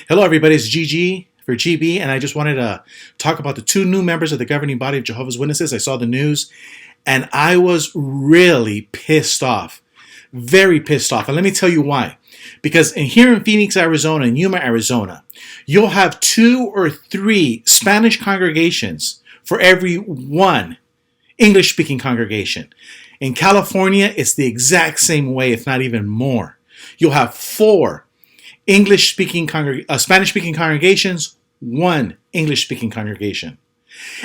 Hello, everybody. It's GG for GB, and I just wanted to talk about the two new members of the governing body of Jehovah's Witnesses. I saw the news, and I was really pissed off. Very pissed off. And let me tell you why. Because here in Phoenix, Arizona, and Yuma, Arizona, you'll have 2 or 3 Spanish congregations for every one English-speaking congregation. In California, it's the exact same way, if not even more. You'll have 4 Spanish-speaking congregations, 1 English-speaking congregation.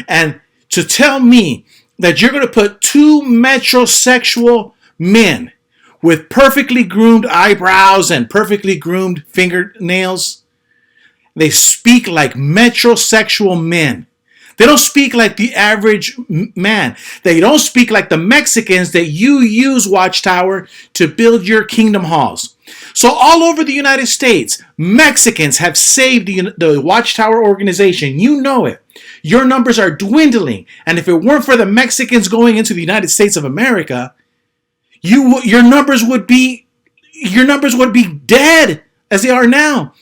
And to tell me that you're going to put 2 metrosexual men with perfectly groomed eyebrows and perfectly groomed fingernails, they speak like metrosexual men. They don't speak like the average man. They don't speak like the Mexicans that you use, Watchtower, to build your kingdom halls. So all over the United States, Mexicans have saved the Watchtower organization. You know it. Your numbers are dwindling. And if it weren't for the Mexicans going into the United States of America, your numbers would be dead as they are now.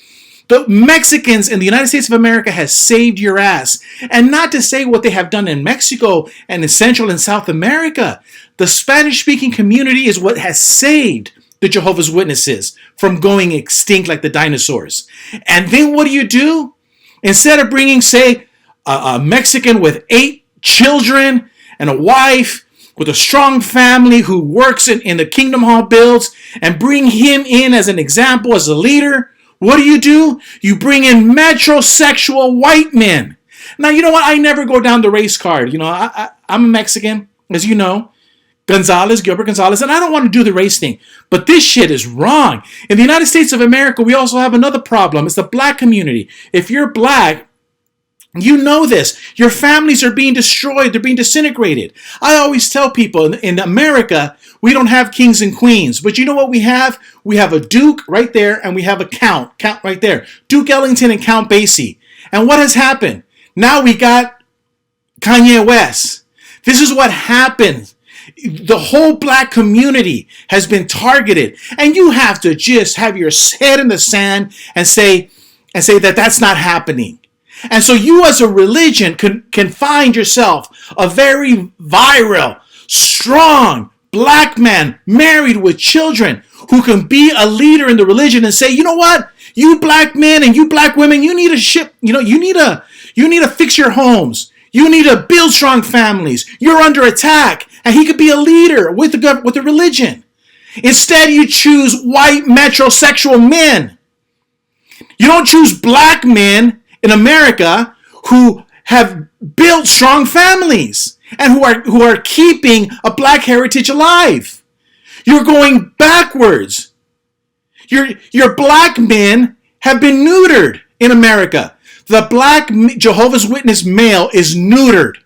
The Mexicans in the United States of America has saved your ass. And not to say what they have done in Mexico and in Central and South America. The Spanish-speaking community is what has saved the Jehovah's Witnesses from going extinct like the dinosaurs. And then what do? Instead of bringing, say, a Mexican with 8 children and a wife with a strong family who works in the Kingdom Hall builds and bring him in as an example, as a leader, what do? You bring in metrosexual white men. Now, you know what? I never go down the race card. You know, I'm a Mexican, as you know. Gilbert Gonzalez, and I don't want to do the race thing. But this shit is wrong. In the United States of America, we also have another problem. It's the black community. If you're black, you know this. Your families are being destroyed. They're being disintegrated. I always tell people in America, we don't have kings and queens. But you know what we have? We have a Duke right there, and we have a Count right there. Duke Ellington and Count Basie. And what has happened? Now we got Kanye West. This is what happens. The whole black community has been targeted. And you have to just have your head in the sand and say that that's not happening. And so you as a religion can find yourself a very virile, strong black man married with children who can be a leader in the religion and say, you know what? You black men and you black women, you need to fix your homes. You need to build strong families. You're under attack. And he could be a leader with the religion. Instead, you choose white metrosexual men. You don't choose black men in America who have built strong families and who are keeping a black heritage alive. You're going backwards. Your black men have been neutered in America. The black Jehovah's Witness male is neutered.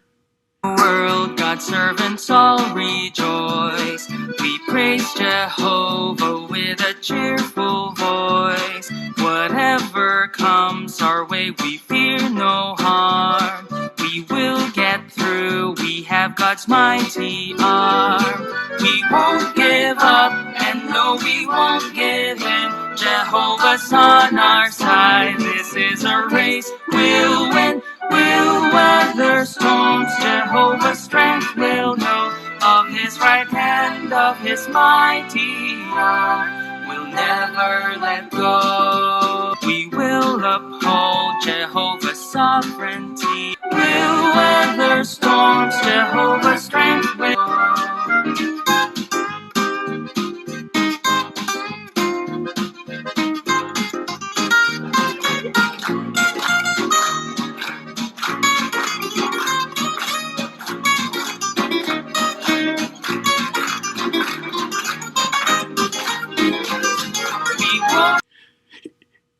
World, God's servants all rejoice. We praise Jehovah with a cheerful voice. Whatever comes our way, we fear no harm. We will get through, we have God's mighty arm. We won't give up, and no, we won't give in. Jehovah's on our side, this is a race. We'll win, we'll weather storms. Jehovah's strength will know of his right hand, of his mighty arm. We'll never let go. We will uphold Jehovah's sovereignty. We'll weather storms. Jehovah's strength will know.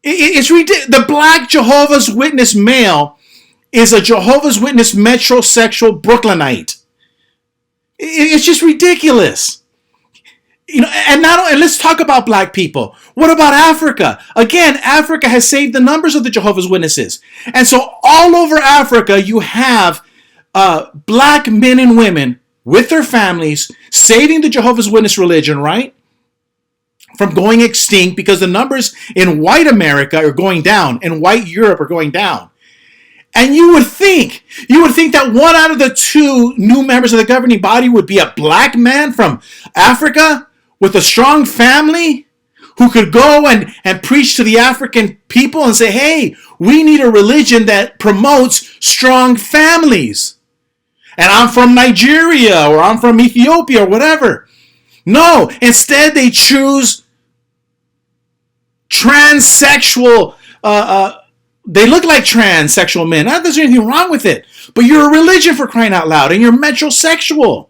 It's ridiculous. The black Jehovah's Witness male is a Jehovah's Witness metrosexual Brooklynite. It's just ridiculous. You know, and let's talk about black people. What about Africa? Again, Africa has saved the numbers of the Jehovah's Witnesses. And so all over Africa, you have black men and women with their families saving the Jehovah's Witness religion, right? from going extinct because the numbers in white America are going down and white Europe are going down. And you would think that 1 out of the 2 new members of the governing body would be a black man from Africa with a strong family who could go and preach to the African people and say, hey, we need a religion that promotes strong families. And I'm from Nigeria or I'm from Ethiopia or whatever. No, instead they choose transsexual, they look like transsexual men. Not that there's anything wrong with it, but you're a religion for crying out loud, and you're metrosexual.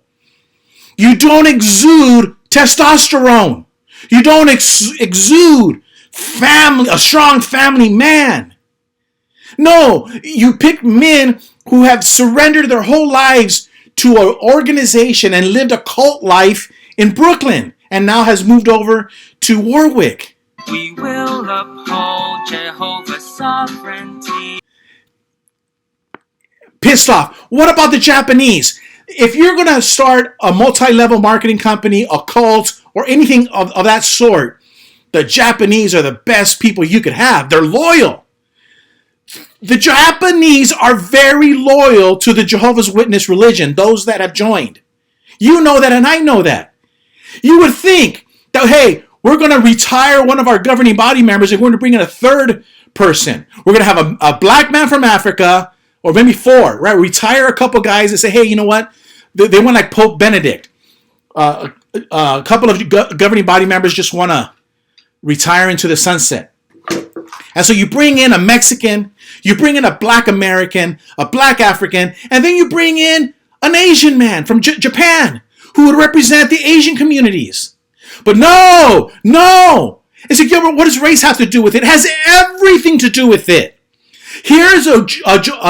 You don't exude testosterone. You don't exude family, a strong family man. No, you pick men who have surrendered their whole lives to an organization and lived a cult life in Brooklyn and now has moved over to Warwick. We will uphold Jehovah's sovereignty. Pissed off. What about the Japanese? If you're going to start a multi-level marketing company, a cult, or anything of that sort, the Japanese are the best people you could have. They're loyal. The Japanese are very loyal to the Jehovah's Witness religion, those that have joined. You know that and I know that. You would think that, hey, we're going to retire one of our governing body members and we're going to bring in a third person. We're going to have a black man from Africa, or maybe 4, right? Retire a couple guys and say, hey, you know what? They want like Pope Benedict. A couple of governing body members just want to retire into the sunset. And so you bring in a Mexican, you bring in a black American, a black African, and then you bring in an Asian man from Japan who would represent the Asian communities. But no. It's like, yeah, but what does race have to do with it? It has everything to do with it. Here's a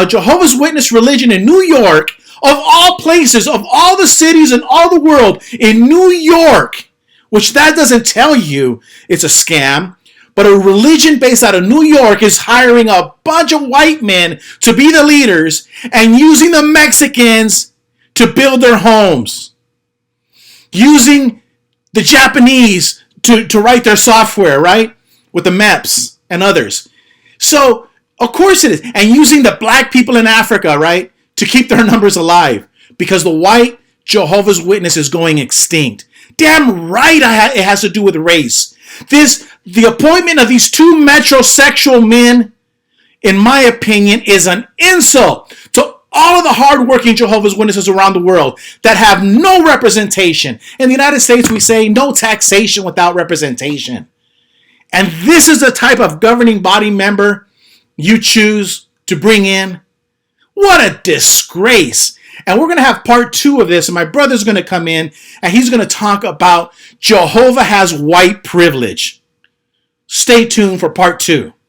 Jehovah's Witness religion in New York, of all places, of all the cities in all the world, in New York, which that doesn't tell you it's a scam, but a religion based out of New York is hiring a bunch of white men to be the leaders and using the Mexicans to build their homes. Using the Japanese to write their software, right? With the MEPs and others. So, of course it is. And using the black people in Africa, right? To keep their numbers alive. Because the white Jehovah's Witness is going extinct. Damn right it has to do with race. The appointment of these 2 metrosexual men, in my opinion, is an insult to all of the hardworking Jehovah's Witnesses around the world that have no representation. In the United States, we say no taxation without representation. And this is the type of governing body member you choose to bring in. What a disgrace. And we're going to have part 2 of this, and my brother's going to come in, and he's going to talk about Jehovah has white privilege. Stay tuned for part 2.